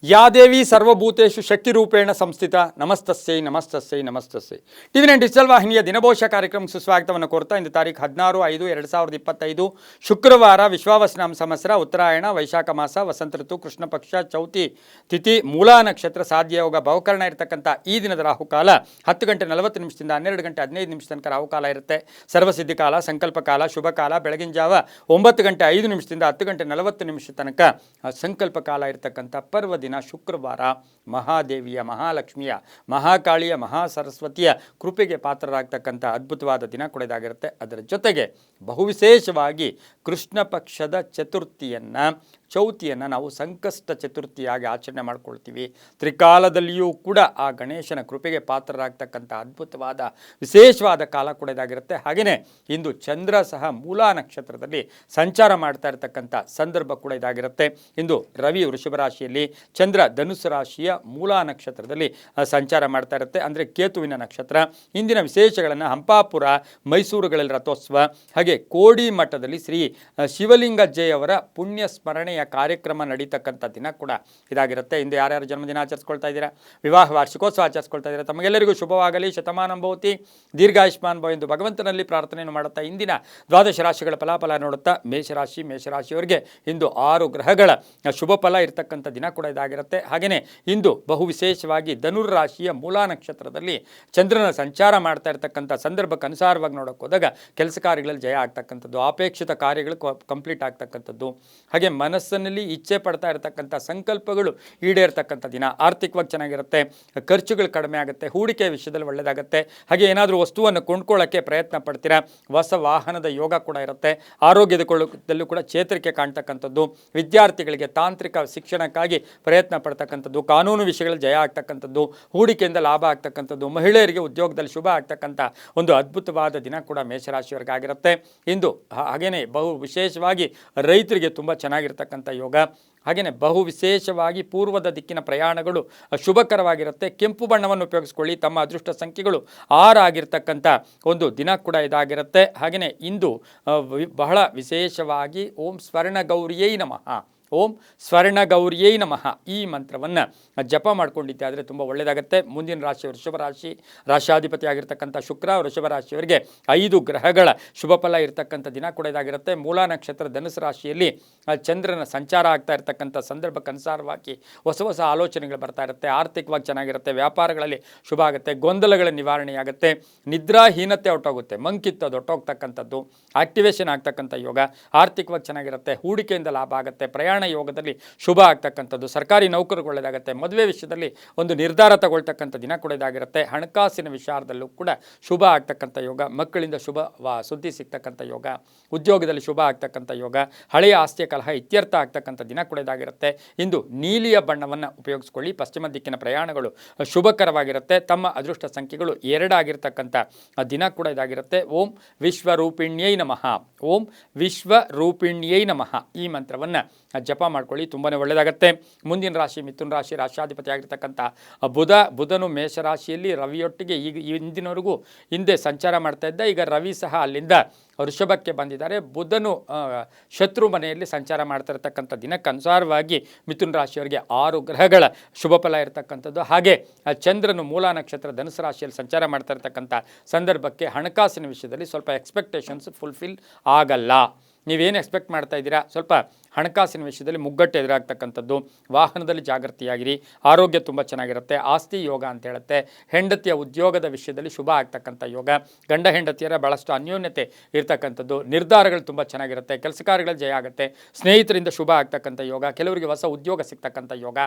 ಯಾ ದೇವಿ ಸರ್ವಭೂತೇಷು ಶಕ್ತಿರೂಪೇಣ ಸಂಸ್ಥಿತ ನಮಸ್ತಸ್ಸೈ ನಮಸ್ತಸ್ಸೈ ನಮಸ್ತಸ್ಸೈ. ಟಿವಿ9 digital ವಾಹಿನಿಯ ದಿನಭೋಷ ಕಾರ್ಯಕ್ರಮ ಸುಸ್ವಾಗತವನ್ನು ಕೋರ್ತಾ ಇಂದು ತಾರೀಖು 16/5/2025 ಶುಕ್ರವಾರ ವಿಶ್ವಾವಸನಾಮ ಸಂವತ್ಸರ ಉತ್ತರಾಯಣ ವೈಶಾಖ ಮಾಸ ವಸಂತ ಋತು ಕೃಷ್ಣ ಪಕ್ಷ ಚೌತಿ ತಿಥಿ ಮೂಲಾ ನಕ್ಷತ್ರ ಸಾಧ್ಯಯೋಗ ಭವಕರಣ ಇರತಕ್ಕಂಥ ಈ ದಿನದ ರಾಹುಕಾಲ 10 ಗಂಟೆ 40 ನಿಮಿಷದಿಂದ 12 ಗಂಟೆ 15 ನಿಮಿಷ ತನಕ ರಾಹುಕಾಲ ಇರುತ್ತೆ. ಸರ್ವಸಿದ್ಧಿ ಕಾಲ, ಸಂಕಲ್ಪ ಕಾಲ, ಶುಭ ಕಾಲ ಬೆಳಗಿನ ಜಾವ 9 ಗಂಟೆ 5 ನಿಮಿಷದಿಂದ 10 ಗಂಟೆ 40 ನಿಮಿಷ ತನಕ ಸಂಕಲ್ಪ ಕಾಲ ಇರತಕ್ಕಂಥ ಪರ್ವ ದಿನ ಶುಕ್ರವಾರ. ಮಹಾದೇವಿಯ, ಮಹಾಲಕ್ಷ್ಮಿಯ, ಮಹಾಕಾಳಿಯ, ಮಹಾಸರಸ್ವತಿಯ ಕೃಪೆಗೆ ಪಾತ್ರರಾಗ್ತಕ್ಕಂಥ ಅದ್ಭುತವಾದ ದಿನ ಕೊಡೋದಾಗಿರುತ್ತೆ. ಅದರ ಜೊತೆಗೆ ಬಹುವಿಶೇಷವಾಗಿ ಕೃಷ್ಣ ಪಕ್ಷದ ಚೌತಿಯನ್ನು ನಾವು ಸಂಕಷ್ಟ ಚತುರ್ಥಿಯಾಗಿ ಆಚರಣೆ ಮಾಡ್ಕೊಳ್ತೀವಿ. ತ್ರಿಕಾಲದಲ್ಲಿಯೂ ಕೂಡ ಆ ಗಣೇಶನ ಕೃಪೆಗೆ ಪಾತ್ರರಾಗ್ತಕ್ಕಂಥ ಅದ್ಭುತವಾದ ವಿಶೇಷವಾದ ಕಾಲ ಕೊಡೋದಾಗಿರುತ್ತೆ. ಹಾಗೆಯೇ ಇಂದು ಚಂದ್ರ ಸಹ ಮೂಲಾ ನಕ್ಷತ್ರದಲ್ಲಿ ಸಂಚಾರ ಮಾಡ್ತಾ ಇರತಕ್ಕಂಥ ಸಂದರ್ಭ ಕೂಡ ಇದಾಗಿರುತ್ತೆ. ಇಂದು ರವಿ ವೃಷಭ ರಾಶಿಯಲ್ಲಿ, ಚಂದ್ರ ಧನುಸ್ಸು ರಾಶಿಯ ಮೂಲಾ ನಕ್ಷತ್ರದಲ್ಲಿ ಸಂಚಾರ ಮಾಡ್ತಾ ಇರುತ್ತೆ, ಅಂದರೆ ಕೇತುವಿನ ನಕ್ಷತ್ರ. ಇಂದಿನ ವಿಶೇಷಗಳನ್ನು ಹಂಪಾಪುರ, ಮೈಸೂರುಗಳಲ್ಲಿ ರಥೋತ್ಸವ, ಹಾಗೆ ಕೋಡಿ ಮಠದಲ್ಲಿ ಶ್ರೀ ಶಿವಲಿಂಗಜ್ಜೆಯವರ ಪುಣ್ಯ ಸ್ಮರಣೆಯ ಕಾರ್ಯಕ್ರಮ ನಡೀತಕ್ಕಂಥ ದಿನ ಕೂಡ ಇದಾಗಿರುತ್ತೆ. ಇಂದು ಯಾರ್ಯಾರು ಜನ್ಮದಿನ ಆಚರಿಸ್ಕೊಳ್ತಾ ಇದ್ದೀರಾ, ವಿವಾಹ ವಾರ್ಷಿಕೋತ್ಸವ ಆಚರಿಸ್ಕೊಳ್ತಾ ಇದ್ದೀರಾ, ತಮಗೆಲ್ಲರಿಗೂ ಶುಭವಾಗಲಿ, ಶತಮಾನಂ ಭವತಿ, ದೀರ್ಘಾಯುಷ್ಮಾನ್ ಭವ ಎಂದು ಭಗವಂತನಲ್ಲಿ ಪ್ರಾರ್ಥನೆಯನ್ನು ಮಾಡುತ್ತಾ ಇಂದಿನ ದ್ವಾದಶ ರಾಶಿಗಳ ಫಲಾಫಲ ನೋಡುತ್ತಾ ಮೇಷರಾಶಿಯವರಿಗೆ ಇಂದು 6 ಗ್ರಹಗಳ ಶುಭ ಫಲ ಇರತಕ್ಕಂಥ ದಿನ ಕೂಡ ಇದಾಗಿರುತ್ತೆ. ಹಾಗೆಯೇ ಇಂದು ಬಹು ವಿಶೇಷವಾಗಿ ಧನುರ್ರಾಶಿಯ ಮೂಲಾ ನಕ್ಷತ್ರದಲ್ಲಿ ಚಂದ್ರನ ಸಂಚಾರ ಮಾಡ್ತಾ ಇರತಕ್ಕಂಥ ಸಂದರ್ಭಕ್ಕೆ ಅನುಸಾರವಾಗಿ ನೋಡೋಕೆ ಹೋದಾಗ ಕೆಲಸ ಕಾರ್ಯಗಳಲ್ಲಿ ಜಯ ಆಗ್ತಕ್ಕಂಥದ್ದು, ಅಪೇಕ್ಷಿತ ಕಾರ್ಯಗಳು ಕಂಪ್ಲೀಟ್ ಆಗ್ತಕ್ಕಂಥದ್ದು, ಹಾಗೆ ಮನಸ್ಸಿನಲ್ಲಿ ಇಚ್ಛೆ ಪಡ್ತಾ ಇರತಕ್ಕಂಥ ಸಂಕಲ್ಪಗಳು ಈಡೇರ್ತಕ್ಕಂಥ ದಿನ. ಆರ್ಥಿಕವಾಗಿ ಚೆನ್ನಾಗಿರುತ್ತೆ, ಖರ್ಚುಗಳು ಕಡಿಮೆ ಆಗುತ್ತೆ, ಹೂಡಿಕೆ ವಿಷಯದಲ್ಲಿ ಒಳ್ಳೆಯದಾಗುತ್ತೆ. ಹಾಗೆ ಏನಾದರೂ ವಸ್ತುವನ್ನು ಕೊಂಡ್ಕೊಳ್ಳೋಕ್ಕೆ ಪ್ರಯತ್ನ ಪಡ್ತೀರಾ, ಹೊಸ ವಾಹನದ ಯೋಗ ಕೂಡ ಇರುತ್ತೆ. ಆರೋಗ್ಯದಲ್ಲೂ ಕೂಡ ಚೇತರಿಕೆ ಕಾಣ್ತಕ್ಕಂಥದ್ದು, ವಿದ್ಯಾರ್ಥಿಗಳಿಗೆ ತಾಂತ್ರಿಕ ಶಿಕ್ಷಣಕ್ಕಾಗಿ ಪ್ರಯತ್ನ ಪಡ್ತಕ್ಕಂಥದ್ದು, ಕಾನೂನು ವಿಷಯಗಳಲ್ಲಿ ಜಯ ಆಗ್ತಕ್ಕಂಥದ್ದು, ಹೂಡಿಕೆಯಿಂದ ಲಾಭ ಆಗ್ತಕ್ಕಂಥದ್ದು, ಮಹಿಳೆಯರಿಗೆ ಉದ್ಯೋಗದಲ್ಲಿ ಶುಭ ಆಗ್ತಕ್ಕಂಥ ಒಂದು ಅದ್ಭುತವಾದ ದಿನ ಕೂಡ ಮೇಷರಾಶಿಯವರಿಗಾಗಿರುತ್ತೆ. ಇಂದು ಹಾಗೆಯೇ ಬಹು ವಿಶೇಷವಾಗಿ ರೈತರಿಗೆ ತುಂಬ ಚೆನ್ನಾಗಿರ್ತಕ್ಕಂಥ ಯೋಗ. ಹಾಗೆಯೇ ಬಹು ವಿಶೇಷವಾಗಿ ಪೂರ್ವದ ದಿಕ್ಕಿನ ಪ್ರಯಾಣಗಳು ಶುಭಕರವಾಗಿರುತ್ತೆ. ಕೆಂಪು ಬಣ್ಣವನ್ನು ಉಪಯೋಗಿಸ್ಕೊಳ್ಳಿ. ತಮ್ಮ ಅದೃಷ್ಟ ಸಂಖ್ಯೆಗಳು 6 ಆಗಿರ್ತಕ್ಕಂಥ ಒಂದು ದಿನ ಕೂಡ ಇದಾಗಿರುತ್ತೆ. ಹಾಗೆಯೇ ಇಂದು ಬಹಳ ವಿಶೇಷವಾಗಿ ಓಂ ಸ್ವರ್ಣಗೌರಿಯೈ ನಮಃ, ಓಂ ಸ್ವರ್ಣಗೌರಿಯೈ ನಮಃ ಈ ಮಂತ್ರವನ್ನು ಜಪ ಮಾಡ್ಕೊಂಡಿದ್ದೆ ಆದರೆ ತುಂಬ ಒಳ್ಳೆಯದಾಗುತ್ತೆ. ಮುಂದಿನ ರಾಶಿ ವೃಷಭ ರಾಶಿ, ರಾಶಾಧಿಪತಿ ಆಗಿರ್ತಕ್ಕಂಥ ಶುಕ್ರ ವೃಷಭ ರಾಶಿಯವರಿಗೆ 5 ಗ್ರಹಗಳ ಶುಭ ಫಲ ಇರತಕ್ಕಂಥ ದಿನ ಕೂಡ ಇದಾಗಿರುತ್ತೆ. ಮೂಲಾ ನಕ್ಷತ್ರ ಧನುಸು ರಾಶಿಯಲ್ಲಿ ಚಂದ್ರನ ಸಂಚಾರ ಆಗ್ತಾ ಇರತಕ್ಕಂಥ ಸಂದರ್ಭಕ್ಕೆ ಅನುಸಾರವಾಗಿ ಹೊಸ ಆಲೋಚನೆಗಳು ಬರ್ತಾ ಇರುತ್ತೆ. ಆರ್ಥಿಕವಾಗಿ ಚೆನ್ನಾಗಿರುತ್ತೆ, ವ್ಯಾಪಾರಗಳಲ್ಲಿ ಶುಭ ಆಗುತ್ತೆ, ಗೊಂದಲಗಳ ನಿವಾರಣೆಯಾಗುತ್ತೆ, ನಿದ್ರಾಹೀನತೆ ಹೊಟ್ಟೋಗುತ್ತೆ, ಮಂಕಿತ್ತು ಹೊಟ್ಟೋಗ್ತಕ್ಕಂಥದ್ದು, ಆಕ್ಟಿವೇಶನ್ ಆಗ್ತಕ್ಕಂಥ ಯೋಗ. ಆರ್ಥಿಕವಾಗಿ ಚೆನ್ನಾಗಿರುತ್ತೆ, ಹೂಡಿಕೆಯಿಂದ ಲಾಭ ಆಗುತ್ತೆ, ಪ್ರಯಾಣ ಯೋಗದಲ್ಲಿ ಶುಭ ಆಗ್ತಕ್ಕಂಥದ್ದು, ಸರ್ಕಾರಿ ನೌಕರಿಗೆ ಒಳ್ಳೆಯದಾಗುತ್ತೆ, ಮದುವೆ ವಿಷಯದಲ್ಲಿ ಒಂದು ನಿರ್ಧಾರ ತಗೊಳ್ತಕ್ಕಂಥ ದಿನ ಕೂಡ ಇದಾಗಿರುತ್ತೆ. ಹಣಕಾಸಿನ ವಿಚಾರದಲ್ಲೂ ಕೂಡ ಶುಭ ಆಗ್ತಕ್ಕಂಥ ಯೋಗ, ಮಕ್ಕಳಿಂದ ಶುಭ ಸುದ್ದಿ ಸಿಗ್ತಕ್ಕಂಥ ಯೋಗ, ಉದ್ಯೋಗದಲ್ಲಿ ಶುಭ ಆಗ್ತಕ್ಕಂಥ ಯೋಗ, ಹಳೆಯ ಆಸ್ತಿಯ ಕಲಹ ಇತ್ಯರ್ಥ ಆಗ್ತಕ್ಕಂಥ ದಿನ ಕೂಡ ಇದಾಗಿರುತ್ತೆ. ಇಂದು ನೀಲಿಯ ಬಣ್ಣವನ್ನು ಉಪಯೋಗಿಸ್ಕೊಳ್ಳಿ. ಪಶ್ಚಿಮ ದಿಕ್ಕಿನ ಪ್ರಯಾಣಗಳು ಶುಭಕರವಾಗಿರುತ್ತೆ. ತಮ್ಮ ಅದೃಷ್ಟ ಸಂಖ್ಯೆಗಳು 2 ಆಗಿರ್ತಕ್ಕಂಥ ದಿನ ಕೂಡ ಇದಾಗಿರುತ್ತೆ. ಓಂ ವಿಶ್ವರೂಪಿಣ್ಯೈ ನಮಃ, ಓಂ ವಿಶ್ವರೂಪಿಣ್ಯೈ ನಮಃ ಈ ಮಂತ್ರವನ್ನು ಜಪ ಮಾಡ್ಕೊಳ್ಳಿ, ತುಂಬಾ ಒಳ್ಳೆಯದಾಗುತ್ತೆ. ಮುಂದಿನ ರಾಶಿ ಮಿಥುನ ರಾಶಿ, ರಾಶಾಧಿಪತಿ ಆಗಿರ್ತಕ್ಕಂಥ ಬುಧನು ಮೇಷರಾಶಿಯಲ್ಲಿ ರವಿಯೊಟ್ಟಿಗೆ ಹಿಂದೆ ಸಂಚಾರ ಮಾಡ್ತಾ ಇದ್ದ. ಈಗ ರವಿ ಸಹ ಅಲ್ಲಿಂದ ವೃಷಭಕ್ಕೆ ಬಂದಿದ್ದಾರೆ. ಬುಧನು ಶತ್ರು ಮನೆಯಲ್ಲಿ ಸಂಚಾರ ಮಾಡ್ತಾ ಇರತಕ್ಕಂಥ ದಿನಕ್ಕೆ ಅನುಸಾರವಾಗಿ ಮಿಥುನ ರಾಶಿಯವರಿಗೆ 6 ಗ್ರಹಗಳ ಶುಭ ಫಲ ಇರತಕ್ಕಂಥದ್ದು. ಹಾಗೆ ಚಂದ್ರನು ಮೂಲಾ ನಕ್ಷತ್ರ ಧನುಸು ರಾಶಿಯಲ್ಲಿ ಸಂಚಾರ ಮಾಡ್ತಾ ಇರತಕ್ಕಂಥ ಸಂದರ್ಭಕ್ಕೆ ಹಣಕಾಸಿನ ವಿಷಯದಲ್ಲಿ ಸ್ವಲ್ಪ ಎಕ್ಸ್ಪೆಕ್ಟೇಷನ್ಸ್ ಫುಲ್ಫಿಲ್ ಆಗಲ್ಲ. ನೀವೇನು ಎಕ್ಸ್ಪೆಕ್ಟ್ ಮಾಡ್ತಾ ಇದ್ದೀರಾ, ಸ್ವಲ್ಪ ಹಣಕಾಸಿನ ವಿಷಯದಲ್ಲಿ ಮುಗ್ಗಟ್ಟು ಎದುರಾಗ್ತಕ್ಕಂಥದ್ದು, ವಾಹನದಲ್ಲಿ ಜಾಗೃತಿಯಾಗಿರಿ, ಆರೋಗ್ಯ ತುಂಬ ಚೆನ್ನಾಗಿರುತ್ತೆ, ಆಸ್ತಿ ಯೋಗ ಅಂತ ಹೇಳುತ್ತೆ. ಹೆಂಡತಿಯ ಉದ್ಯೋಗದ ವಿಷಯದಲ್ಲಿ ಶುಭ ಆಗ್ತಕ್ಕಂಥ ಯೋಗ, ಗಂಡ ಹೆಂಡತಿಯರ ಭಾಳಷ್ಟು ಅನ್ಯೋನ್ಯತೆ ಇರ್ತಕ್ಕಂಥದ್ದು, ನಿರ್ಧಾರಗಳು ತುಂಬ ಚೆನ್ನಾಗಿರುತ್ತೆ, ಕೆಲಸ ಕಾರ್ಯಗಳಲ್ಲಿ ಜಯ ಆಗುತ್ತೆ, ಸ್ನೇಹಿತರಿಂದ ಶುಭ ಆಗ್ತಕ್ಕಂಥ ಯೋಗ, ಕೆಲವರಿಗೆ ಹೊಸ ಉದ್ಯೋಗ ಸಿಗ್ತಕ್ಕಂಥ ಯೋಗ,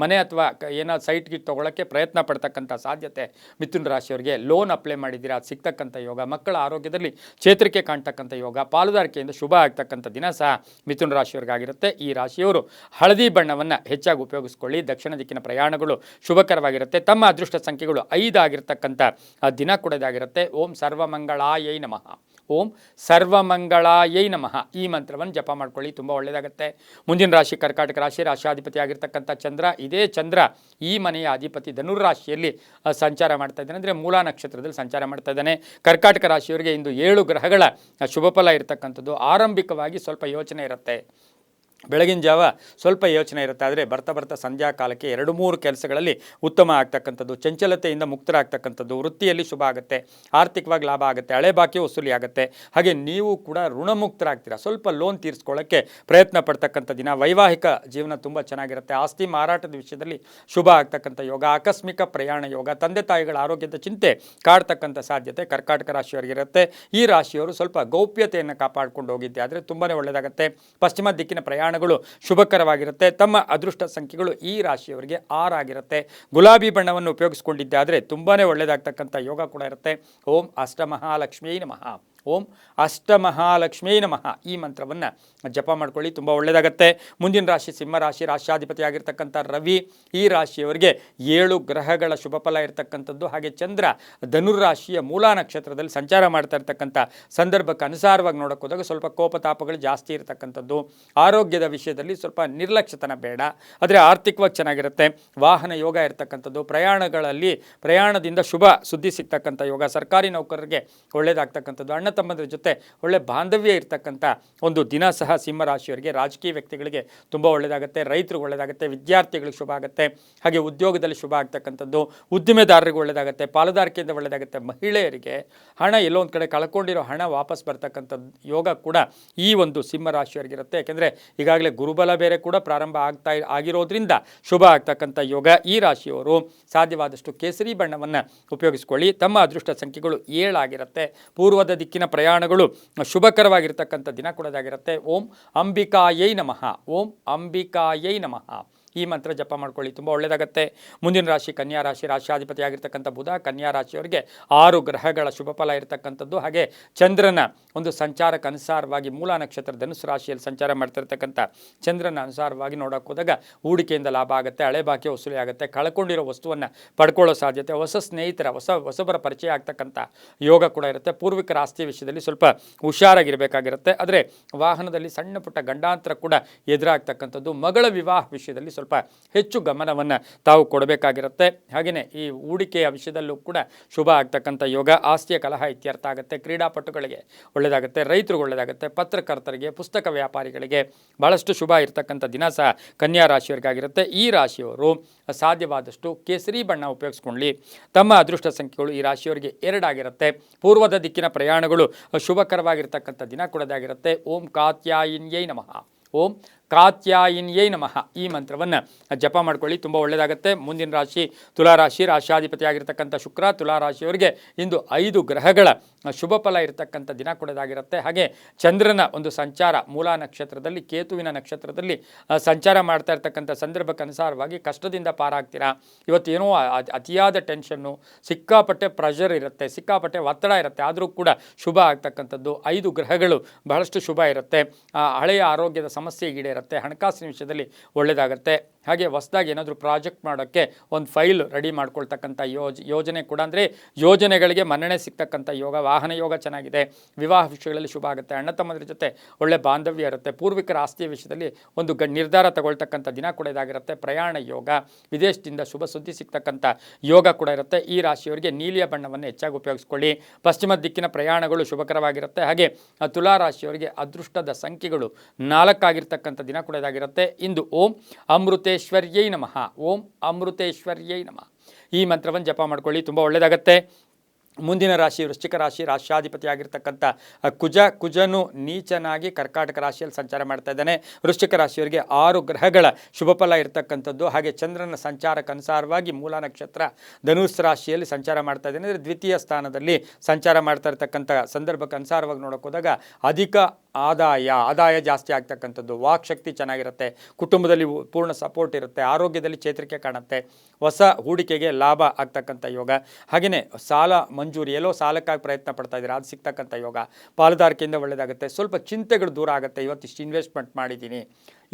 ಮನೆ ಅಥವಾ ಏನಾದ್ರು ಸೈಟ್ಗೆ ತೊಗೊಳ್ಳೋಕ್ಕೆ ಪ್ರಯತ್ನ ಪಡ್ತಕ್ಕಂಥ ಸಾಧ್ಯತೆ ಮಿಥುನ ರಾಶಿಯವರಿಗೆ. ಲೋನ್ ಅಪ್ಲೈ ಮಾಡಿದ್ದೀರಾ, ಅದು ಸಿಗ್ತಕ್ಕಂಥ ಯೋಗ, ಮಕ್ಕಳ ಆರೋಗ್ಯದಲ್ಲಿ ಚೇತರಿಕೆ ಕಾಣ್ತಕ್ಕಂಥ ಯೋಗ, ಪಾಲುದಾರಿಕೆಯಿಂದ ಶುಭ ಆಗ್ತಕ್ಕಂಥ ದಿನ ಸಹ ಮಿಥುನ ರಾಶಿಯವರಿಗಾಗಿರುತ್ತೆ. ಈ ರಾಶಿಯವರು ಹಳದಿ ಬಣ್ಣವನ್ನು ಹೆಚ್ಚಾಗಿ ಉಪಯೋಗಿಸ್ಕೊಳ್ಳಿ. ದಕ್ಷಿಣ ದಿಕ್ಕಿನ ಪ್ರಯಾಣಗಳು ಶುಭಕರವಾಗಿರುತ್ತೆ. ತಮ್ಮ ಅದೃಷ್ಟ ಸಂಖ್ಯೆಗಳು 5 ಆಗಿರ್ತಕ್ಕಂಥ ದಿನ ಕೂಡ ಇದಾಗಿರುತ್ತೆ. ಓಂ ಸರ್ವಮಂಗಳಾಯೈ ನಮಃ, ಓಂ ಸರ್ವಮಂಗಳಾಯೈ ನಮಃ ಈ ಮಂತ್ರವನ್ನು ಜಪ ಮಾಡ್ಕೊಳ್ಳಿ, ತುಂಬ ಒಳ್ಳೆಯದಾಗುತ್ತೆ. ಮುಂದಿನ ರಾಶಿ ಕರ್ಕಾಟಕ ರಾಶಿ, ರಾಶಾಧಿಪತಿ ಆಗಿರ್ತಕ್ಕಂಥ ಚಂದ್ರ. ಇದೇ ಚಂದ್ರ ಈ ಮನೆಯ ಅಧಿಪತಿ ಧನುರ್ರಾಶಿಯಲ್ಲಿ ಸಂಚಾರ ಮಾಡ್ತಾ ಇದ್ದಾನೆ, ಅಂದರೆ ಮೂಲಾ ನಕ್ಷತ್ರದಲ್ಲಿ ಸಂಚಾರ ಮಾಡ್ತಾ ಇದ್ದಾನೆ. ಕರ್ಕಾಟಕ ರಾಶಿಯವರಿಗೆ ಇಂದು 7 ಗ್ರಹಗಳ ಶುಭ ಫಲ ಇರತಕ್ಕಂಥದ್ದು. ಆರಂಭಿಕವಾಗಿ ಸ್ವಲ್ಪ ಯೋಚನೆ ಇರುತ್ತೆ, ಬೆಳಗಿನ ಜಾವ ಸ್ವಲ್ಪ ಯೋಚನೆ ಇರುತ್ತೆ, ಆದರೆ ಬರ್ತಾ ಬರ್ತಾ ಸಂಧ್ಯಾ ಕಾಲಕ್ಕೆ 2-3 ಕೆಲಸಗಳಲ್ಲಿ ಉತ್ತಮ ಆಗ್ತಕ್ಕಂಥದ್ದು, ಚಂಚಲತೆಯಿಂದ ಮುಕ್ತರಾಗ್ತಕ್ಕಂಥದ್ದು, ವೃತ್ತಿಯಲ್ಲಿ ಶುಭ ಆಗುತ್ತೆ, ಆರ್ಥಿಕವಾಗಿ ಲಾಭ ಆಗುತ್ತೆ, ಹಳೆ ಬಾಕಿ ವಸೂಲಿ ಆಗುತ್ತೆ. ಹಾಗೆ ನೀವು ಕೂಡ ಋಣಮುಕ್ತರಾಗ್ತೀರಾ, ಸ್ವಲ್ಪ ಲೋನ್ ತೀರಿಸ್ಕೊಳ್ಳೋಕ್ಕೆ ಪ್ರಯತ್ನ ಪಡ್ತಕ್ಕಂಥ ದಿನ. ವೈವಾಹಿಕ ಜೀವನ ತುಂಬ ಚೆನ್ನಾಗಿರುತ್ತೆ, ಆಸ್ತಿ ಮಾರಾಟದ ವಿಷಯದಲ್ಲಿ ಶುಭ ಆಗ್ತಕ್ಕಂಥ ಯೋಗ, ಆಕಸ್ಮಿಕ ಪ್ರಯಾಣ ಯೋಗ, ತಂದೆ ತಾಯಿಗಳ ಆರೋಗ್ಯದ ಚಿಂತೆ ಕಾಡ್ತಕ್ಕಂಥ ಸಾಧ್ಯತೆ ಕರ್ಕಾಟಕ ರಾಶಿಯವರಿಗಿರುತ್ತೆ. ಈ ರಾಶಿಯವರು ಸ್ವಲ್ಪ ಗೌಪ್ಯತೆಯನ್ನು ಕಾಪಾಡಿಕೊಂಡು ಹೋಗಿದ್ದೆ ಆದರೆ ತುಂಬಾ ಒಳ್ಳೆಯದಾಗುತ್ತೆ. ಪಶ್ಚಿಮ ದಿಕ್ಕಿನ ಪ್ರಯಾಣಗಳು ಶುಭಕರವಾಗಿರುತ್ತೆ. ತಮ್ಮ ಅದೃಷ್ಟ ಸಂಖ್ಯೆಗಳು ಈ ರಾಶಿಯವರಿಗೆ 6 ಆಗಿರುತ್ತೆ. ಗುಲಾಬಿ ಬಣ್ಣವನ್ನು ಉಪಯೋಗಿಸಿಕೊಂಡಿದ್ದೆ ಆದರೆ ತುಂಬಾ ಒಳ್ಳೆಯದಾಗ್ತಕ್ಕಂಥ ಯೋಗ ಕೂಡ ಇರುತ್ತೆ. ಓಂ ಅಷ್ಟಮಹಾಲಕ್ಷ್ಮೀ ನಮಃ, ಓಂ ಅಷ್ಟಮಹಾಲಕ್ಷ್ಮೀ ನಮಃ ಈ ಮಂತ್ರವನ್ನು ಜಪ ಮಾಡ್ಕೊಳ್ಳಿ, ತುಂಬ ಒಳ್ಳೆಯದಾಗತ್ತೆ. ಮುಂದಿನ ರಾಶಿ ಸಿಂಹ ರಾಶಿ, ರಾಶ್ಯಾಧಿಪತಿ ಆಗಿರ್ತಕ್ಕಂಥ ರವಿ. ಈ ರಾಶಿಯವರಿಗೆ 7 ಗ್ರಹಗಳ ಶುಭ ಫಲ ಇರತಕ್ಕಂಥದ್ದು. ಹಾಗೆ ಚಂದ್ರ ಧನುರಾಶಿಯ ಮೂಲ ನಕ್ಷತ್ರದಲ್ಲಿ ಸಂಚಾರ ಮಾಡ್ತಾ ಇರ್ತಕ್ಕಂಥ ಸಂದರ್ಭಕ್ಕೆ ಅನುಸಾರವಾಗಿ ನೋಡೋಕೆ ಹೋದಾಗ ಸ್ವಲ್ಪ ಕೋಪತಾಪಗಳು ಜಾಸ್ತಿ ಇರತಕ್ಕಂಥದ್ದು. ಆರೋಗ್ಯದ ವಿಷಯದಲ್ಲಿ ಸ್ವಲ್ಪ ನಿರ್ಲಕ್ಷ್ಯತನ ಬೇಡ, ಆದರೆ ಆರ್ಥಿಕವಾಗಿ ಚೆನ್ನಾಗಿರುತ್ತೆ. ವಾಹನ ಯೋಗ ಇರತಕ್ಕಂಥದ್ದು, ಪ್ರಯಾಣದಿಂದ ಶುಭ ಸುದ್ದಿ ಸಿಗ್ತಕ್ಕಂಥ ಯೋಗ, ಸರ್ಕಾರಿ ನೌಕರರಿಗೆ ಒಳ್ಳೆಯದಾಗ್ತಕ್ಕಂಥದ್ದು, ಅಣ್ಣ ತಮ್ಮಂದ್ರ ಜೊತೆ ಒಳ್ಳೆ ಬಾಂಧವ್ಯ ಇರತಕ್ಕಂಥ ಒಂದು ದಿನ ಸಹ ಸಿಂಹರಾಶಿಯವರಿಗೆ. ರಾಜಕೀಯ ವ್ಯಕ್ತಿಗಳಿಗೆ ತುಂಬ ಒಳ್ಳೆಯದಾಗುತ್ತೆ, ರೈತರಿಗೆ ಒಳ್ಳೆಯದಾಗುತ್ತೆ, ವಿದ್ಯಾರ್ಥಿಗಳಿಗೆ ಶುಭ ಆಗುತ್ತೆ. ಹಾಗೆ ಉದ್ಯೋಗದಲ್ಲಿ ಶುಭ ಆಗ್ತಕ್ಕಂಥದ್ದು, ಉದ್ದಿಮೆದಾರರಿಗೆ ಒಳ್ಳೆಯದಾಗುತ್ತೆ, ಪಾಲುದಾರಿಕೆಯಿಂದ ಒಳ್ಳೆಯದಾಗುತ್ತೆ. ಮಹಿಳೆಯರಿಗೆ ಹಣ ಎಲ್ಲೋ ಒಂದು ಕಡೆ ಕಳ್ಕೊಂಡಿರೋ ಹಣ ವಾಪಸ್ ಬರ್ತಕ್ಕಂಥದ್ದು ಯೋಗ ಕೂಡ ಈ ಒಂದು ಸಿಂಹರಾಶಿಯವರಿಗಿರುತ್ತೆ. ಯಾಕೆಂದರೆ ಈಗಾಗಲೇ ಗುರುಬಲ ಬೇರೆ ಕೂಡ ಪ್ರಾರಂಭ ಆಗಿರೋದ್ರಿಂದ ಶುಭ ಆಗ್ತಕ್ಕಂಥ ಯೋಗ. ಈ ರಾಶಿಯವರು ಸಾಧ್ಯವಾದಷ್ಟು ಕೇಸರಿ ಬಣ್ಣವನ್ನು ಉಪಯೋಗಿಸ್ಕೊಳ್ಳಿ. ತಮ್ಮ ಅದೃಷ್ಟ ಸಂಖ್ಯೆಗಳು 7 ಆಗಿರುತ್ತೆ. ಪೂರ್ವದ ದಿಕ್ಕಿನ ಪ್ರಯಾಣಗಳು ಶುಭಕರವಾಗಿರ್ತಕ್ಕಂಥ ದಿನ ಕೊಡೋದಾಗಿರುತ್ತೆ. ಓಂ ಅಂಬಿಕಾಯೈ ನಮಃ, ಓಂ ಅಂಬಿಕಾಯೈ ನಮಃ ಈ ಮಂತ್ರ ಜಪ ಮಾಡ್ಕೊಳ್ಳಿ, ತುಂಬ ಒಳ್ಳೆಯದಾಗುತ್ತೆ. ಮುಂದಿನ ರಾಶಿ ಕನ್ಯಾ ರಾಶಿ, ರಾಶ್ಯಾಧಿಪತಿ ಆಗಿರ್ತಕ್ಕಂಥ ಬುಧ. ಕನ್ಯಾ ರಾಶಿಯವರಿಗೆ 6 ಗ್ರಹಗಳ ಶುಭ ಫಲ ಇರತಕ್ಕಂಥದ್ದು. ಹಾಗೆ ಚಂದ್ರನ ಒಂದು ಸಂಚಾರಕ್ಕೆ ಅನುಸಾರವಾಗಿ ಮೂಲ ನಕ್ಷತ್ರ ಧನುಸು ರಾಶಿಯಲ್ಲಿ ಸಂಚಾರ ಮಾಡ್ತಿರ್ತಕ್ಕಂಥ ಚಂದ್ರನ ಅನುಸಾರವಾಗಿ ನೋಡೋಕೆ ಹೋದಾಗ ಹೂಡಿಕೆಯಿಂದ ಲಾಭ ಆಗುತ್ತೆ, ಹಳೆ ಬಾಕಿ ವಸೂಲಿ ಆಗುತ್ತೆ, ಕಳ್ಕೊಂಡಿರೋ ವಸ್ತುವನ್ನು ಪಡ್ಕೊಳ್ಳೋ ಸಾಧ್ಯತೆ, ಹೊಸ ಸ್ನೇಹಿತರ ಹೊಸಬರ ಪರಿಚಯ ಆಗ್ತಕ್ಕಂಥ ಯೋಗ ಕೂಡ ಇರುತ್ತೆ. ಪೂರ್ವಿಕರ ಆಸ್ತಿ ವಿಷಯದಲ್ಲಿ ಸ್ವಲ್ಪ ಹುಷಾರಾಗಿರಬೇಕಾಗಿರುತ್ತೆ, ಆದರೆ ವಾಹನದಲ್ಲಿ ಸಣ್ಣ ಪುಟ್ಟ ಗಂಡಾಂತರ ಕೂಡ ಎದುರಾಗ್ತಕ್ಕಂಥದ್ದು. ಮಗಳ ವಿವಾಹ ವಿಷಯದಲ್ಲಿ ಸ್ವಲ್ಪ ಹೆಚ್ಚು ಗಮನವನ್ನು ತಾವು ಕೊಡಬೇಕಾಗಿರುತ್ತೆ. ಹಾಗೆಯೇ ಈ ಹೂಡಿಕೆಯ ವಿಷಯದಲ್ಲೂ ಕೂಡ ಶುಭ ಆಗ್ತಕ್ಕಂಥ ಯೋಗ. ಆಸ್ತಿಯ ಕಲಹ ಇತ್ಯರ್ಥ ಆಗುತ್ತೆ, ಕ್ರೀಡಾಪಟುಗಳಿಗೆ ಒಳ್ಳೆಯದಾಗುತ್ತೆ, ರೈತರಿಗೆ ಒಳ್ಳೆಯದಾಗುತ್ತೆ, ಪತ್ರಕರ್ತರಿಗೆ, ಪುಸ್ತಕ ವ್ಯಾಪಾರಿಗಳಿಗೆ ಬಹಳಷ್ಟು ಶುಭ ಇರತಕ್ಕಂಥ ದಿನ ಸಹ ಕನ್ಯಾ ರಾಶಿಯವರಿಗಾಗಿರುತ್ತೆ. ಈ ರಾಶಿಯವರು ಸಾಧ್ಯವಾದಷ್ಟು ಕೇಸರಿ ಬಣ್ಣ ಉಪಯೋಗಿಸ್ಕೊಳ್ಳಿ. ತಮ್ಮ ಅದೃಷ್ಟ ಸಂಖ್ಯೆಗಳು ಈ ರಾಶಿಯವರಿಗೆ 2 ಆಗಿರುತ್ತೆ. ಪೂರ್ವದ ದಿಕ್ಕಿನ ಪ್ರಯಾಣಗಳು ಶುಭಕರವಾಗಿರ್ತಕ್ಕಂಥ ದಿನ ಕೊಡೋದಾಗಿರುತ್ತೆ. ಓಂ ಕಾತ್ಯಾಯಿನ್ಯೈ ನಮಃ, ಓಂ ಕಾತ್ಯಾಯಿನ್ಯೈ ನಮಃ ಈ ಮಂತ್ರವನ್ನು ಜಪ ಮಾಡ್ಕೊಳ್ಳಿ, ತುಂಬ ಒಳ್ಳೆಯದಾಗುತ್ತೆ. ಮುಂದಿನ ರಾಶಿ ತುಲಾರಾಶಿ, ರಾಶ್ಯಾಧಿಪತಿ ಆಗಿರ್ತಕ್ಕಂಥ ಶುಕ್ರ. ತುಲಾರಾಶಿಯವರಿಗೆ ಇಂದು 5 ಗ್ರಹಗಳ ಶುಭ ಫಲ ಇರತಕ್ಕಂಥ ದಿನ ಕೊಡೋದಾಗಿರುತ್ತೆ. ಹಾಗೆ ಚಂದ್ರನ ಒಂದು ಸಂಚಾರ ಮೂಲ ನಕ್ಷತ್ರದಲ್ಲಿ, ಕೇತುವಿನ ನಕ್ಷತ್ರದಲ್ಲಿ ಸಂಚಾರ ಮಾಡ್ತಾ ಇರ್ತಕ್ಕಂಥ ಸಂದರ್ಭಕ್ಕೆ ಅನುಸಾರವಾಗಿ ಕಷ್ಟದಿಂದ ಪಾರಾಗ್ತೀರಾ. ಇವತ್ತೇನೋ ಅತಿಯಾದ ಟೆನ್ಷನ್ನು, ಸಿಕ್ಕಾಪಟ್ಟೆ ಪ್ರೆಷರ್ ಇರುತ್ತೆ, ಸಿಕ್ಕಾಪಟ್ಟೆ ಒತ್ತಡ ಇರುತ್ತೆ, ಆದರೂ ಕೂಡ ಶುಭ ಆಗ್ತಕ್ಕಂಥದ್ದು. 5 ಗ್ರಹಗಳು ಬಹಳಷ್ಟು ಶುಭ ಇರುತ್ತೆ. ಹಳೆಯ ಆರೋಗ್ಯದ ಸಮಸ್ಯೆ ಈಡೇರುತ್ತೆ, ಹಣಕಾಸಿನ ವಿಷಯದಲ್ಲಿ ಒಳ್ಳೆಯದಾಗುತ್ತೆ. ಹಾಗೆ ಹೊಸದಾಗಿ ಏನಾದರೂ ಪ್ರಾಜೆಕ್ಟ್ ಮಾಡೋಕ್ಕೆ ಒಂದು ಫೈಲ್ ರೆಡಿ ಮಾಡ್ಕೊಳ್ತಕ್ಕಂಥ ಯೋಜನೆ ಕೂಡ, ಅಂದರೆ ಯೋಜನೆಗಳಿಗೆ ಮನ್ನಣೆ ಸಿಗ್ತಕ್ಕಂಥ ಯೋಗ. ವಾಹನ ಯೋಗ ಚೆನ್ನಾಗಿದೆ, ವಿವಾಹ ವಿಷಯಗಳಲ್ಲಿ ಶುಭ ಆಗುತ್ತೆ, ಅಣ್ಣ ತಮ್ಮಂದ್ರ ಜೊತೆ ಒಳ್ಳೆ ಬಾಂಧವ್ಯ ಇರುತ್ತೆ, ಪೂರ್ವಿಕರ ಆಸ್ತಿಯ ವಿಷಯದಲ್ಲಿ ಒಂದು ನಿರ್ಧಾರ ತಗೊಳ್ತಕ್ಕಂಥ ದಿನ ಕೂಡ ಇದಾಗಿರುತ್ತೆ. ಪ್ರಯಾಣ ಯೋಗ, ವಿದೇಶದಿಂದ ಶುಭ ಸುದ್ದಿ ಸಿಗ್ತಕ್ಕಂಥ ಯೋಗ ಕೂಡ ಇರುತ್ತೆ. ಈ ರಾಶಿಯವರಿಗೆ ನೀಲಿಯ ಬಣ್ಣವನ್ನು ಹೆಚ್ಚಾಗಿ ಉಪಯೋಗಿಸ್ಕೊಳ್ಳಿ. ಪಶ್ಚಿಮ ದಿಕ್ಕಿನ ಪ್ರಯಾಣಗಳು ಶುಭಕರವಾಗಿರುತ್ತೆ. ಹಾಗೆ ತುಲಾ ರಾಶಿಯವರಿಗೆ ಅದೃಷ್ಟದ ಸಂಖ್ಯೆಗಳು 4 ಆಗಿರ್ತಕ್ಕಂಥ ದಿನ ಕೂಡ ಇದಾಗಿರುತ್ತೆ. ಇಂದು ಓಂ ಅಮೃತೇಶ್ವರ್ಯೈ ನಮಃ, ಓಂ ಅಮೃತೇಶ್ವರ್ಯೈ ನಮಃ ಈ ಮಂತ್ರವನ್ನು ಜಪ ಮಾಡ್ಕೊಳ್ಳಿ, ತುಂಬ ಒಳ್ಳೆಯದಾಗತ್ತೆ. ಮುಂದಿನ ರಾಶಿ ವೃಶ್ಚಿಕ ರಾಶಿ, ರಾಶ್ಯಾಧಿಪತಿ ಆಗಿರ್ತಕ್ಕಂಥ ಕುಜನು ನೀಚನಾಗಿ ಕರ್ಕಾಟಕ ರಾಶಿಯಲ್ಲಿ ಸಂಚಾರ ಮಾಡ್ತಾ ಇದ್ದಾನೆ. ವೃಶ್ಚಿಕ ರಾಶಿಯವರಿಗೆ 6 ಗ್ರಹಗಳ ಶುಭ ಫಲ ಇರತಕ್ಕಂಥದ್ದು. ಹಾಗೆ ಚಂದ್ರನ ಸಂಚಾರಕ್ಕೆ ಅನುಸಾರವಾಗಿ ಮೂಲ ನಕ್ಷತ್ರ ಧನುಸ್ ರಾಶಿಯಲ್ಲಿ ಸಂಚಾರ ಮಾಡ್ತಾ ಇದ್ದಾನೆ. ಅಂದರೆ ದ್ವಿತೀಯ ಸ್ಥಾನದಲ್ಲಿ ಸಂಚಾರ ಮಾಡ್ತಾ ಇರ್ತಕ್ಕಂಥ ಸಂದರ್ಭಕ್ಕೆ ಅನುಸಾರವಾಗಿ ನೋಡೋಕೆ ಹೋದಾಗ ಅಧಿಕ ಆದಾಯ ಜಾಸ್ತಿ ಆಗ್ತಕ್ಕಂಥದ್ದು, ವಾಕ್ಶಕ್ತಿ ಚೆನ್ನಾಗಿರುತ್ತೆ, ಕುಟುಂಬದಲ್ಲಿ ಪೂರ್ಣ ಸಪೋರ್ಟ್ ಇರುತ್ತೆ, ಆರೋಗ್ಯದಲ್ಲಿ ಚೇತರಿಕೆ ಕಾಣುತ್ತೆ, ಹೊಸ ಹೂಡಿಕೆಗೆ ಲಾಭ ಆಗ್ತಕ್ಕಂಥ ಯೋಗ. ಹಾಗೆಯೇ ಸಾಲ ಮಂಜೂರಿ, ಎಲ್ಲೋ ಸಾಲಕ್ಕಾಗಿ ಪ್ರಯತ್ನ ಪಡ್ತಾ ಇದ್ದೀರಾ, ಅದು ಸಿಗ್ತಕ್ಕಂಥ ಯೋಗ. ಪಾಲುದಾರಿಕೆಯಿಂದ ಒಳ್ಳೆಯದಾಗುತ್ತೆ. ಸ್ವಲ್ಪ ಚಿಂತೆಗಳು ದೂರ ಆಗುತ್ತೆ. ಇವತ್ತಿಷ್ಟು ಇನ್ವೆಸ್ಟ್ಮೆಂಟ್ ಮಾಡಿದ್ದೀನಿ,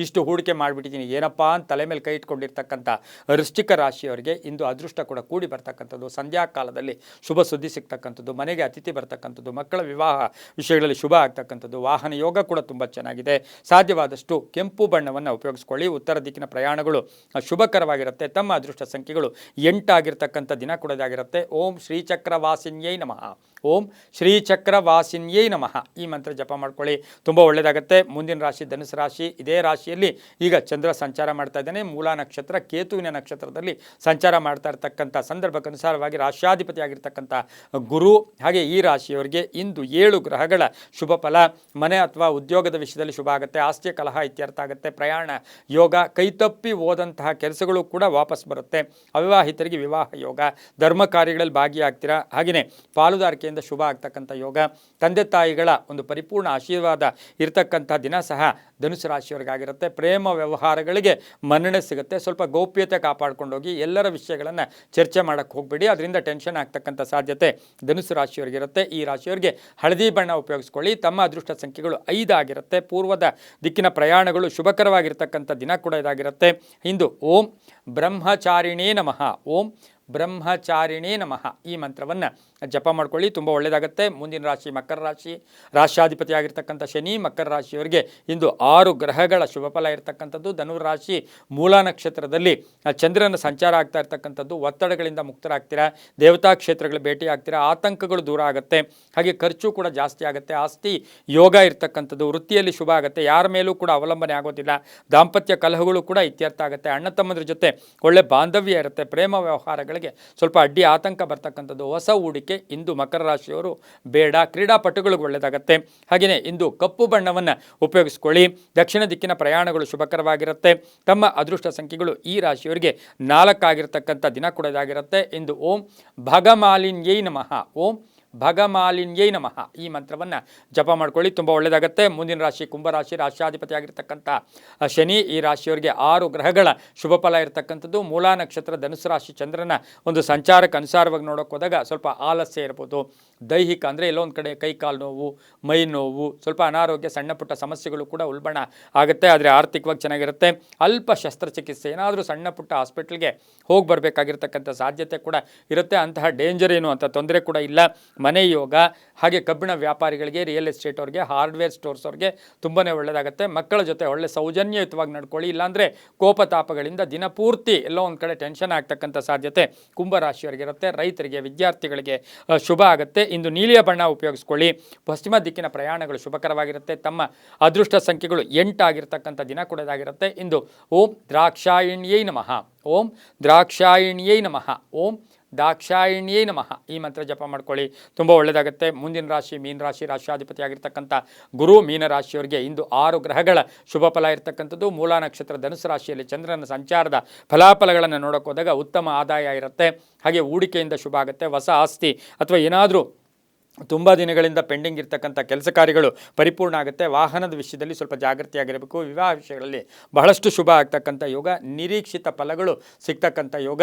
ಇಷ್ಟು ಹೂಡಿಕೆ ಮಾಡಿಬಿಟ್ಟಿದ್ದೀನಿ, ಏನಪ್ಪ ಅಂತ ತಲೆ ಮೇಲೆ ಕೈ ಇಟ್ಕೊಂಡಿರ್ತಕ್ಕಂಥ ವೃಶ್ಚಿಕ ರಾಶಿಯವರಿಗೆ ಇಂದು ಅದೃಷ್ಟ ಕೂಡ ಕೂಡಿ ಬರ್ತಕ್ಕಂಥದ್ದು. ಸಂಧ್ಯಾ ಕಾಲದಲ್ಲಿ ಶುಭ ಸುದ್ದಿ ಸಿಗ್ತಕ್ಕಂಥದ್ದು, ಮನೆಗೆ ಅತಿಥಿ ಬರ್ತಕ್ಕಂಥದ್ದು, ಮಕ್ಕಳ ವಿವಾಹ ವಿಷಯಗಳಲ್ಲಿ ಶುಭ ಆಗ್ತಕ್ಕಂಥದ್ದು, ವಾಹನ ಯೋಗ ಕೂಡ ತುಂಬ ಚೆನ್ನಾಗಿದೆ. ಸಾಧ್ಯವಾದಷ್ಟು ಕೆಂಪು ಬಣ್ಣವನ್ನು ಉಪಯೋಗಿಸ್ಕೊಳ್ಳಿ. ಉತ್ತರ ದಿಕ್ಕಿನ ಪ್ರಯಾಣಗಳು ಶುಭಕರವಾಗಿರುತ್ತೆ. ತಮ್ಮ ಅದೃಷ್ಟ ಸಂಖ್ಯೆಗಳು 8 ಆಗಿರ್ತಕ್ಕಂಥ ದಿನ ಕೊಡೋದಾಗಿರುತ್ತೆ. ಓಂ ಶ್ರೀಚಕ್ರ ವಾಸಿನ್ಯೈ ನಮಃ, ಓಂ ಶ್ರೀಚಕ್ರ ವಾಸಿನ್ಯೈ ನಮಃ ಈ ಮಂತ್ರ ಜಪ ಮಾಡ್ಕೊಳ್ಳಿ, ತುಂಬ ಒಳ್ಳೆಯದಾಗುತ್ತೆ. ಮುಂದಿನ ರಾಶಿ ಧನುಸು ರಾಶಿ. ಇದೇ ರಾಶಿ ರಾಶಿಯಲ್ಲಿ ಈಗ ಚಂದ್ರ ಸಂಚಾರ ಮಾಡ್ತಾ ಇದ್ದಾನೆ. ಮೂಲ ನಕ್ಷತ್ರ ಕೇತುವಿನ ನಕ್ಷತ್ರದಲ್ಲಿ ಸಂಚಾರ ಮಾಡ್ತಾ ಇರ್ತಕ್ಕಂಥ ಸಂದರ್ಭಕ್ಕನುಸಾರವಾಗಿ ರಾಶ್ಯಾಧಿಪತಿ ಆಗಿರ್ತಕ್ಕಂಥ ಗುರು ಹಾಗೆ ಈ ರಾಶಿಯವರಿಗೆ ಇಂದು 7 ಗ್ರಹಗಳ ಶುಭ ಫಲ. ಮನೆ ಅಥವಾ ಉದ್ಯೋಗದ ವಿಷಯದಲ್ಲಿ ಶುಭ ಆಗುತ್ತೆ. ಆಸ್ತಿ ಕಲಹ ಇತ್ಯರ್ಥ ಆಗುತ್ತೆ. ಪ್ರಯಾಣ ಯೋಗ, ಕೈತಪ್ಪಿ ಹೋದಂತಹ ಕೆಲಸಗಳು ಕೂಡ ವಾಪಸ್ ಬರುತ್ತೆ. ಅವಿವಾಹಿತರಿಗೆ ವಿವಾಹ ಯೋಗ, ಧರ್ಮ ಕಾರ್ಯಗಳಲ್ಲಿ ಭಾಗಿಯಾಗ್ತೀರಾ. ಹಾಗೆಯೇ ಪಾಲುದಾರಿಕೆಯಿಂದ ಶುಭ ಆಗ್ತಕ್ಕಂಥ ಯೋಗ, ತಂದೆ ತಾಯಿಗಳ ಒಂದು ಪರಿಪೂರ್ಣ ಆಶೀರ್ವಾದ ಇರತಕ್ಕಂಥ ದಿನ ಸಹ ಧನುಸು ರಾಶಿಯವರಿಗಾಗಿರುತ್ತೆ. ಪ್ರೇಮ ವ್ಯವಹಾರಗಳಿಗೆ ಮನ್ನಣೆ ಸಿಗುತ್ತೆ. ಸ್ವಲ್ಪ ಗೌಪ್ಯತೆ ಕಾಪಾಡ್ಕೊಂಡೋಗಿ ಎಲ್ಲರ ವಿಷಯಗಳನ್ನು ಚರ್ಚೆ ಮಾಡೋಕ್ಕೆ ಹೋಗಬೇಡಿ, ಅದರಿಂದ ಟೆನ್ಷನ್ ಆಗ್ತಕ್ಕಂಥ ಸಾಧ್ಯತೆ ಧನುಸು ರಾಶಿಯವರಿಗಿರುತ್ತೆ. ಈ ರಾಶಿಯವರಿಗೆ ಹಳದಿ ಬಣ್ಣ ಉಪಯೋಗಿಸ್ಕೊಳ್ಳಿ. ತಮ್ಮ ಅದೃಷ್ಟ ಸಂಖ್ಯೆಗಳು 5 ಆಗಿರುತ್ತೆ. ಪೂರ್ವದ ದಿಕ್ಕಿನ ಪ್ರಯಾಣಗಳು ಶುಭಕರವಾಗಿರ್ತಕ್ಕಂಥ ದಿನ ಕೂಡ ಇದಾಗಿರುತ್ತೆ. ಇಂದು ಓಂ ಬ್ರಹ್ಮಚಾರಿಣೇ ನಮಃ, ಓಂ ಬ್ರಹ್ಮಚಾರಿಣೇ ನಮಃ ಈ ಮಂತ್ರವನ್ನು ಜಪ ಮಾಡ್ಕೊಳ್ಳಿ, ತುಂಬ ಒಳ್ಳೆಯದಾಗುತ್ತೆ. ಮುಂದಿನ ರಾಶಿ ಮಕರ ರಾಶಿ. ರಾಶ್ಯಾಧಿಪತಿ ಆಗಿರ್ತಕ್ಕಂಥ ಶನಿ ಮಕರ ರಾಶಿಯವರಿಗೆ ಇಂದು 6 ಗ್ರಹಗಳ ಶುಭ ಫಲ ಇರತಕ್ಕಂಥದ್ದು. ಧನುರಾಶಿ ಮೂಲ ನಕ್ಷತ್ರದಲ್ಲಿ ಚಂದ್ರನ ಸಂಚಾರ ಆಗ್ತಾ ಇರ್ತಕ್ಕಂಥದ್ದು. ಒತ್ತಡಗಳಿಂದ ಮುಕ್ತರಾಗ್ತೀರಾ. ದೇವತಾ ಕ್ಷೇತ್ರಗಳು ಭೇಟಿ ಆಗ್ತೀರಾ. ಆತಂಕಗಳು ದೂರ ಆಗುತ್ತೆ. ಹಾಗೆ ಖರ್ಚು ಕೂಡ ಜಾಸ್ತಿ ಆಗುತ್ತೆ. ಆಸ್ತಿ ಯೋಗ ಇರ್ತಕ್ಕಂಥದ್ದು. ವೃತ್ತಿಯಲ್ಲಿ ಶುಭ ಆಗುತ್ತೆ. ಯಾರ ಮೇಲೂ ಕೂಡ ಅವಲಂಬನೆ ಆಗೋದಿಲ್ಲ. ದಾಂಪತ್ಯ ಕಲಹಗಳು ಕೂಡ ಇತ್ಯರ್ಥ ಆಗುತ್ತೆ. ಅಣ್ಣ ತಮ್ಮಂದ್ರ ಜೊತೆ ಒಳ್ಳೆ ಬಾಂಧವ್ಯ ಇರುತ್ತೆ. ಪ್ರೇಮ ವ್ಯವಹಾರಗಳಿಗೆ ಸ್ವಲ್ಪ ಅಡ್ಡಿ ಆತಂಕ ಬರ್ತಕ್ಕಂಥದ್ದು. ಹೊಸ ಹೂಡಿಕೆ ಇಂದು ಮಕರ ರಾಶಿಯವರು ಬೇಡ. ಕ್ರೀಡಾಪಟುಗಳಿಗೆ ಒಳ್ಳೆಯದಾಗುತ್ತೆ. ಹಾಗೆಯೇ ಇಂದು ಕಪ್ಪು ಬಣ್ಣವನ್ನು ಉಪಯೋಗಿಸ್ಕೊಳ್ಳಿ. ದಕ್ಷಿಣ ದಿಕ್ಕಿನ ಪ್ರಯಾಣಗಳು ಶುಭಕರವಾಗಿರುತ್ತೆ. ತಮ್ಮ ಅದೃಷ್ಟ ಸಂಖ್ಯೆಗಳು ಈ ರಾಶಿಯವರಿಗೆ 4 ಆಗಿರ್ತಕ್ಕಂಥ ದಿನ ಕೂಡ ಇದಾಗಿರುತ್ತೆ. ಇಂದು ಓಂ ಭಗಮಾಲಿನ್ಯೈ ನಮಃ, ಓಂ ಭಗಮಾಲಿನ್ಯೈ ನಮಃ ಈ ಮಂತ್ರವನ್ನು ಜಪ ಮಾಡ್ಕೊಳ್ಳಿ, ತುಂಬ ಒಳ್ಳೆಯದಾಗುತ್ತೆ. ಮುಂದಿನ ರಾಶಿ ಕುಂಭರಾಶಿ. ರಾಶ್ಯಾಧಿಪತಿ ಆಗಿರ್ತಕ್ಕಂಥ ಶನಿ ಈ ರಾಶಿಯವರಿಗೆ 6 ಗ್ರಹಗಳ ಶುಭ ಫಲ ಇರತಕ್ಕಂಥದ್ದು. ಮೂಲ ನಕ್ಷತ್ರ ಧನುಸು ರಾಶಿ ಚಂದ್ರನ ಒಂದು ಸಂಚಾರಕ್ಕೆ ಅನುಸಾರವಾಗಿ ನೋಡೋಕೆ ಹೋದಾಗ ಸ್ವಲ್ಪ ಆಲಸ್ಯ ಇರ್ಬೋದು. ದೈಹಿಕ ಅಂದರೆ ಎಲ್ಲೋ ಒಂದು ಕಡೆ ಕೈ ಕಾಲು ನೋವು, ಮೈ ನೋವು, ಸ್ವಲ್ಪ ಅನಾರೋಗ್ಯ, ಸಣ್ಣ ಪುಟ್ಟ ಸಮಸ್ಯೆಗಳು ಕೂಡ ಉಲ್ಬಣ ಆಗುತ್ತೆ. ಆದರೆ ಆರ್ಥಿಕವಾಗಿ ಚೆನ್ನಾಗಿರುತ್ತೆ. ಅಲ್ಪ ಶಸ್ತ್ರಚಿಕಿತ್ಸೆ, ಏನಾದರೂ ಸಣ್ಣ ಪುಟ್ಟ ಹಾಸ್ಪಿಟ್ಲ್ಗೆ ಹೋಗಿ ಬರಬೇಕಾಗಿರ್ತಕ್ಕಂಥ ಸಾಧ್ಯತೆ ಕೂಡ ಇರುತ್ತೆ. ಅಂತಹ ಡೇಂಜರ್ ಏನು ಅಂತ ತೊಂದರೆ ಕೂಡ ಇಲ್ಲ. ಮನೆ ಯೋಗ, ಹಾಗೆ ಕಬ್ಬಿಣ ವ್ಯಾಪಾರಿಗಳಿಗೆ, ರಿಯಲ್ ಎಸ್ಟೇಟ್ ಅವ್ರಿಗೆ, ಹಾರ್ಡ್ವೇರ್ ಸ್ಟೋರ್ಸ್ ಅವ್ರಿಗೆ ತುಂಬಾ ಒಳ್ಳೆಯದಾಗುತ್ತೆ. ಮಕ್ಕಳ ಜೊತೆ ಒಳ್ಳೆ ಸೌಜನ್ಯಯುತವಾಗಿ ನಡ್ಕೊಳ್ಳಿ. ಇಲ್ಲಾಂದರೆ ಕೋಪತಾಪಗಳಿಂದ ದಿನಪೂರ್ತಿ ಎಲ್ಲೋ ಒಂದು ಕಡೆ ಟೆನ್ಷನ್ ಆಗ್ತಕ್ಕಂಥ ಸಾಧ್ಯತೆ ಕುಂಭರಾಶಿಯವರಿಗಿರುತ್ತೆ. ರೈತರಿಗೆ, ವಿದ್ಯಾರ್ಥಿಗಳಿಗೆ ಶುಭ ಆಗುತ್ತೆ. ಇಂದು ನೀಲಿಯ ಬಣ್ಣ ಉಪಯೋಗಿಸ್ಕೊಳ್ಳಿ. ಪಶ್ಚಿಮ ದಿಕ್ಕಿನ ಪ್ರಯಾಣಗಳು ಶುಭಕರವಾಗಿರುತ್ತೆ. ತಮ್ಮ ಅದೃಷ್ಟ ಸಂಖ್ಯೆಗಳು 8 ಆಗಿರ್ತಕ್ಕಂಥ ದಿನ ಕೂಡ ಇದಾಗಿರುತ್ತೆ. ಇಂದು ಓಂ ದ್ರಾಕ್ಷಾಯಿಣ್ಯೈ ನಮಃ, ಓಂ ದ್ರಾಕ್ಷಾಯಿಣ್ಯೈ ನಮಃ, ಓಂ ದಾಕ್ಷಾಯಿಣ್ಯೈ ನಮಃ ಈ ಮಂತ್ರ ಜಪ ಮಾಡ್ಕೊಳ್ಳಿ, ತುಂಬ ಒಳ್ಳೆಯದಾಗುತ್ತೆ. ಮುಂದಿನ ರಾಶಿ ಮೀನ ರಾಶಿ. ರಾಶ್ಯಾಧಿಪತಿ ಆಗಿರ್ತಕ್ಕಂಥ ಗುರು ಮೀನ ರಾಶಿಯವರಿಗೆ ಇಂದು 6 ಗ್ರಹಗಳ ಶುಭ ಫಲ ಇರತಕ್ಕಂಥದ್ದು. ಮೂಲ ನಕ್ಷತ್ರ ಧನುಸು ರಾಶಿಯಲ್ಲಿ ಚಂದ್ರನ ಸಂಚಾರದ ಫಲಾಫಲಗಳನ್ನು ನೋಡೋಕೆ ಹೋದಾಗ ಉತ್ತಮ ಆದಾಯ ಇರುತ್ತೆ. ಹಾಗೆ ಹೂಡಿಕೆಯಿಂದ ಶುಭ ಆಗುತ್ತೆ. ಹೊಸ ಆಸ್ತಿ ಅಥವಾ ಏನಾದರೂ ತುಂಬ ದಿನಗಳಿಂದ ಪೆಂಡಿಂಗ್ ಇರ್ತಕ್ಕಂಥ ಕೆಲಸ ಕಾರ್ಯಗಳು ಪರಿಪೂರ್ಣ ಆಗುತ್ತೆ. ವಾಹನದ ವಿಷಯದಲ್ಲಿ ಸ್ವಲ್ಪ ಜಾಗೃತಿಯಾಗಿರಬೇಕು. ವಿವಾಹ ವಿಷಯಗಳಲ್ಲಿ ಬಹಳಷ್ಟು ಶುಭ ಆಗ್ತಕ್ಕಂಥ ಯೋಗ. ನಿರೀಕ್ಷಿತ ಫಲಗಳು ಸಿಗ್ತಕ್ಕಂಥ ಯೋಗ.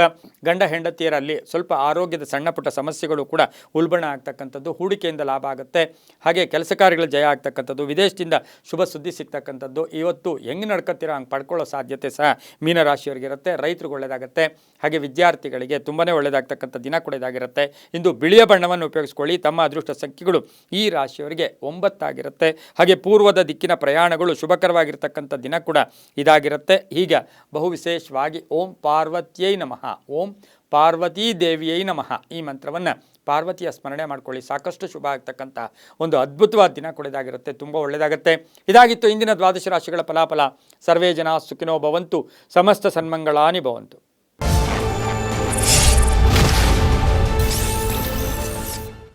ಗಂಡ ಹೆಂಡತಿಯರಲ್ಲಿ ಸ್ವಲ್ಪ ಆರೋಗ್ಯದ ಸಣ್ಣ ಪುಟ್ಟ ಸಮಸ್ಯೆಗಳು ಕೂಡ ಉಲ್ಬಣ ಆಗ್ತಕ್ಕಂಥದ್ದು. ಹೂಡಿಕೆಯಿಂದ ಲಾಭ ಆಗುತ್ತೆ. ಹಾಗೆ ಕೆಲಸ ಕಾರ್ಯಗಳು ಜಯ ಆಗ್ತಕ್ಕಂಥದ್ದು. ವಿದೇಶದಿಂದ ಶುಭ ಸುದ್ದಿ ಸಿಗ್ತಕ್ಕಂಥದ್ದು. ಇವತ್ತು ಹೆಂಗೆ ನಡ್ಕೊತೀರೋ ಹಂಗೆ ಪಡ್ಕೊಳ್ಳೋ ಸಾಧ್ಯತೆ ಸಹ ಮೀನರಾಶಿಯವರಿಗಿರುತ್ತೆ. ರೈತರಿಗೆ ಒಳ್ಳೆಯದಾಗುತ್ತೆ. ಹಾಗೆ ವಿದ್ಯಾರ್ಥಿಗಳಿಗೆ ತುಂಬಾ ಒಳ್ಳೆಯದಾಗ್ತಕ್ಕಂಥ ದಿನ ಕೂಡ ಇದಾಗಿರುತ್ತೆ. ಇಂದು ಬಿಳಿಯ ಬಣ್ಣವನ್ನು ಉಪಯೋಗಿಸ್ಕೊಳ್ಳಿ. ತಮ್ಮ ಅದೃಷ್ಟ ಸಂಖ್ಯೆಗಳು ಈ ರಾಶಿಯವರಿಗೆ 9 ಆಗಿರುತ್ತೆ. ಹಾಗೆ ಪೂರ್ವದ ದಿಕ್ಕಿನ ಪ್ರಯಾಣಗಳು ಶುಭಕರವಾಗಿರ್ತಕ್ಕಂಥ ದಿನ ಕೂಡ ಇದಾಗಿರುತ್ತೆ. ಈಗ ಬಹು ವಿಶೇಷವಾಗಿ ಓಂ ಪಾರ್ವತ್ಯೈ ನಮಃ, ಓಂ ಪಾರ್ವತೀ ದೇವಿಯೈ ನಮಃ ಈ ಮಂತ್ರವನ್ನು ಪಾರ್ವತಿಯ ಸ್ಮರಣೆ ಮಾಡ್ಕೊಳ್ಳಿ. ಸಾಕಷ್ಟು ಶುಭ ಆಗ್ತಕ್ಕಂಥ ಒಂದು ಅದ್ಭುತವಾದ ದಿನ ಕೂಡ ಇದಾಗಿರುತ್ತೆ. ತುಂಬ ಒಳ್ಳೆಯದಾಗುತ್ತೆ. ಇದಾಗಿತ್ತು ಇಂದಿನ ದ್ವಾದಶ ರಾಶಿಗಳ ಫಲಾಫಲ. ಸರ್ವೇ ಜನ ಸುಖಿನೋ ಭವಂತು, ಸಮಸ್ತ ಸನ್ಮಂಗಳಾನಿ ಭವಂತು.